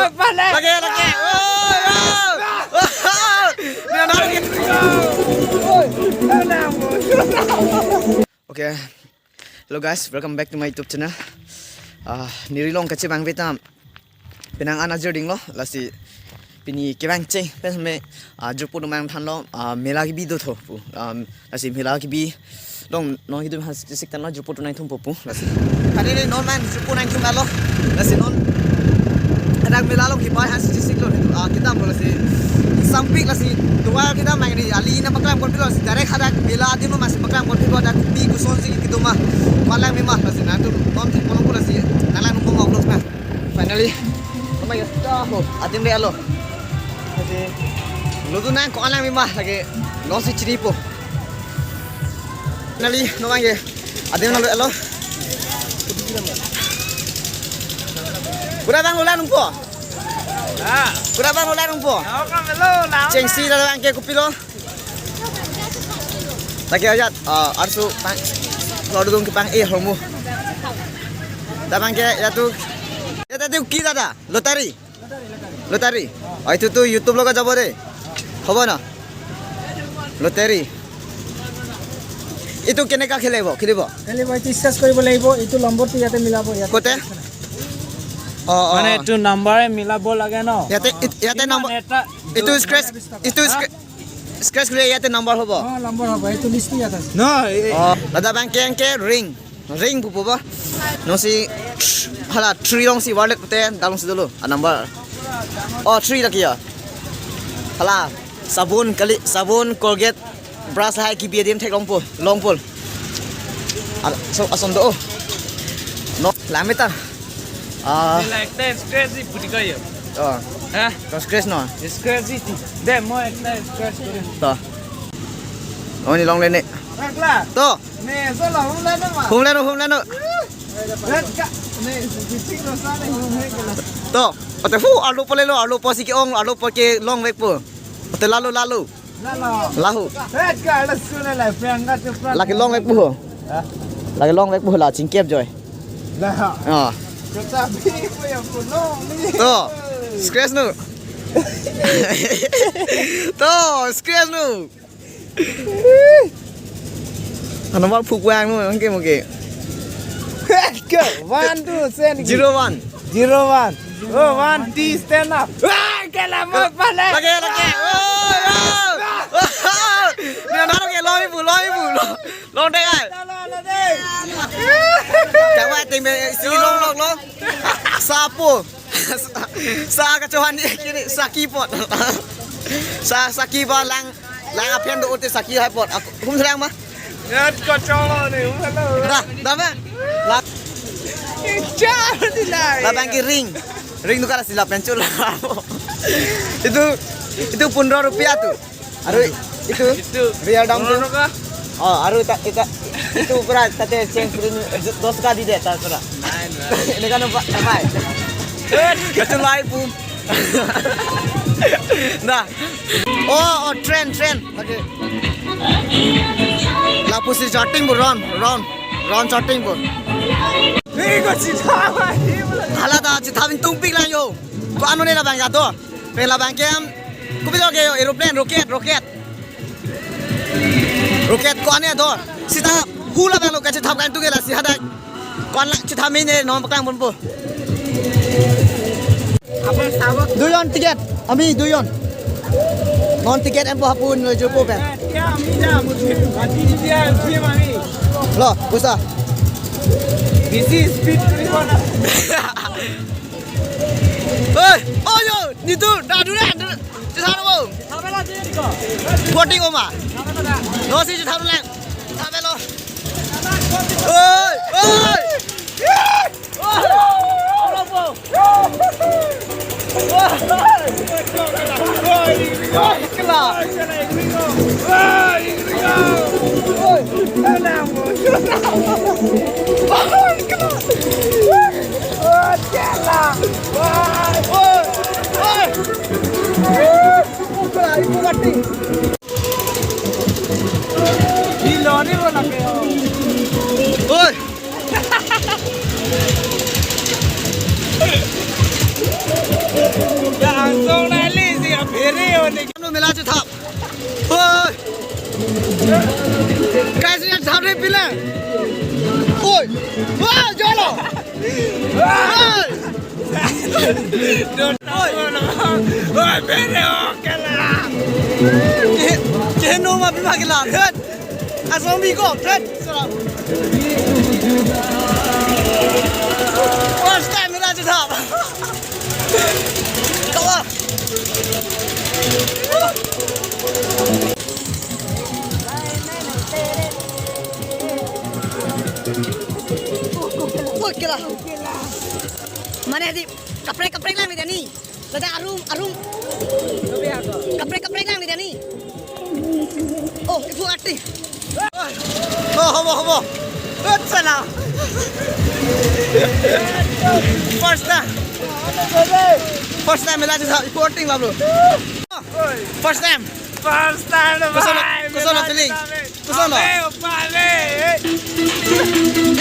Lagi. Okay, hello guys, welcome back to my YouTube channel. Nirilong kachi bang Vietnam. Penang ana jerding lo, lasi pini kebang ceng, penme jupu numang than lo, mela ki bi do tho pu, lasi mela ki bi long non hidup has siktan lo jupu tunai thum pu, lasi. Kali ni non man jupu nang thum lo, lasi non. Ada mela lo ki bai has sik lo, kita mo lasi. Samping lasi dua kita main di ali na maklam kon pilo direct ada mela di mas maklam kon pilo ada bi kuson sik gitu mah. Malang memang lasi na tu non thik kolong lasi. Nalang numpung ngok lo finally. Oh my god, atim dia lo. Jadi, lo tu nang kau alang mimah lagi, nasi ciri po. Nali, no mangi, atim nalu lo. Berapa bulan umpo? Berapa bulan umpo? Cengsi dalam angke kupilo. Lagi aja, arsu pang, kalau duduk ke pang homo. Dalam angke ya tu. Ya tadi kita ada lotari. Itu tuh YouTube lo kan coba deh. Apa na? Lotari. Itu keneka খেলিব itu discuss কৰিব লাগিব itu নম্বৰটো ইয়াতে মিলাব ইয়াতে কোতে মানে এইটো নম্বৰে মিলাব লাগে ন ইয়াতে নম্বৰ itu scratch করে ইয়াতে নম্বৰ হ'ব নম্বৰ হ'ব এইটো লিষ্ট ইয়াতে আছে ন দাদা bank ke ring bubu ba no si hala 3 long si wallet pute dalong si dulu number 3 lagi ya hala sabun colgate brush hai ki biadim thek long pol so ason do no lamita like that scratch put gayo to scratch no scratch de mo ekta scratch kore to oni long lene to ne so la hum le no to ote fu alu pole lo alu posi ki ong alu poke long vek po ote lalu lahu laki long vek po laki long vek po la ching kep joy to scratch no to scratch no ano ba phuk wang no ang ke mo ke 1 2 send 01 oh 1 T stand up kala mo pala lagi ni naro ke loi bu long dai ai chẳng qua tìm si long lo sapo sa ka chohan ni saki pot saki ba lang apian do uti saki hai pot kum serang mah net ko cholo ni hello dah mah la la bangki ring tu kala silap pencul itu 15 rupiah tuh aru itu real dam tu aru itu berat tadi change dos ka di deta pura ini kan nampai kacau lai pun nah trend lagi lapus di charting bu ron charting bu ni ko chitha hala da chitha bin tung pik lang yo ko anu ne la bang ya to pe la bang kem ku bi ke aeroplane rocket ko ane to sita hula bang lo ka chitha kan tu ke la si hada kon la chitha me ne no bakang bon po apa sabak duyon tiket ami duyon non tiket em po hapun lo jupo pe क्या मीना मुझे गाड़ी दिया फिर मामी lo busa this is speed tribuna oi oyo ni tu da du la tu sa lo sabela je ni ko boti ko ma sabela no si tu sa lo lang sabelo oi Guys, lihat sampai pila. Oi. Wah, jolo. Oi. Oi, bere oke lah. Keno mah bima gila. Lihat. Asal miko, lihat. First time mình ra trên thảm. Cậu ơi. Ôi kìa. Mana di kaprek lang ni Dani. Lada arum. Kaprek lang ni Dani. Oh, ibu ati. Oh, homo. Sana. First time mila jasa reporting lah bro. First time. Kusana feeling. Kusana.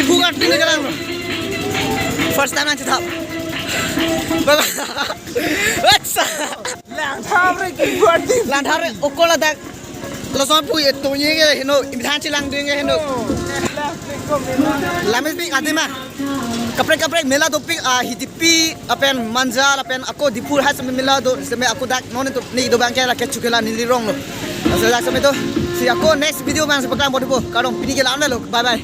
Ibu kan feeling kan bro. First time nanti tak. Baba. Whatsa? Lanthar okola dak. Lasan pui itu ni ke hino imtihan cilang ding ke hino. Lamis ping ati mah. Kaprek mela do ping hitipi apen manjal apen ako dipur has mela do seme aku dak non itu ni do bangke la kecukela ni rong lo. Asal dak seme to si ako next video mang sepakang bodoh karong pini ke la lo. Bye bye.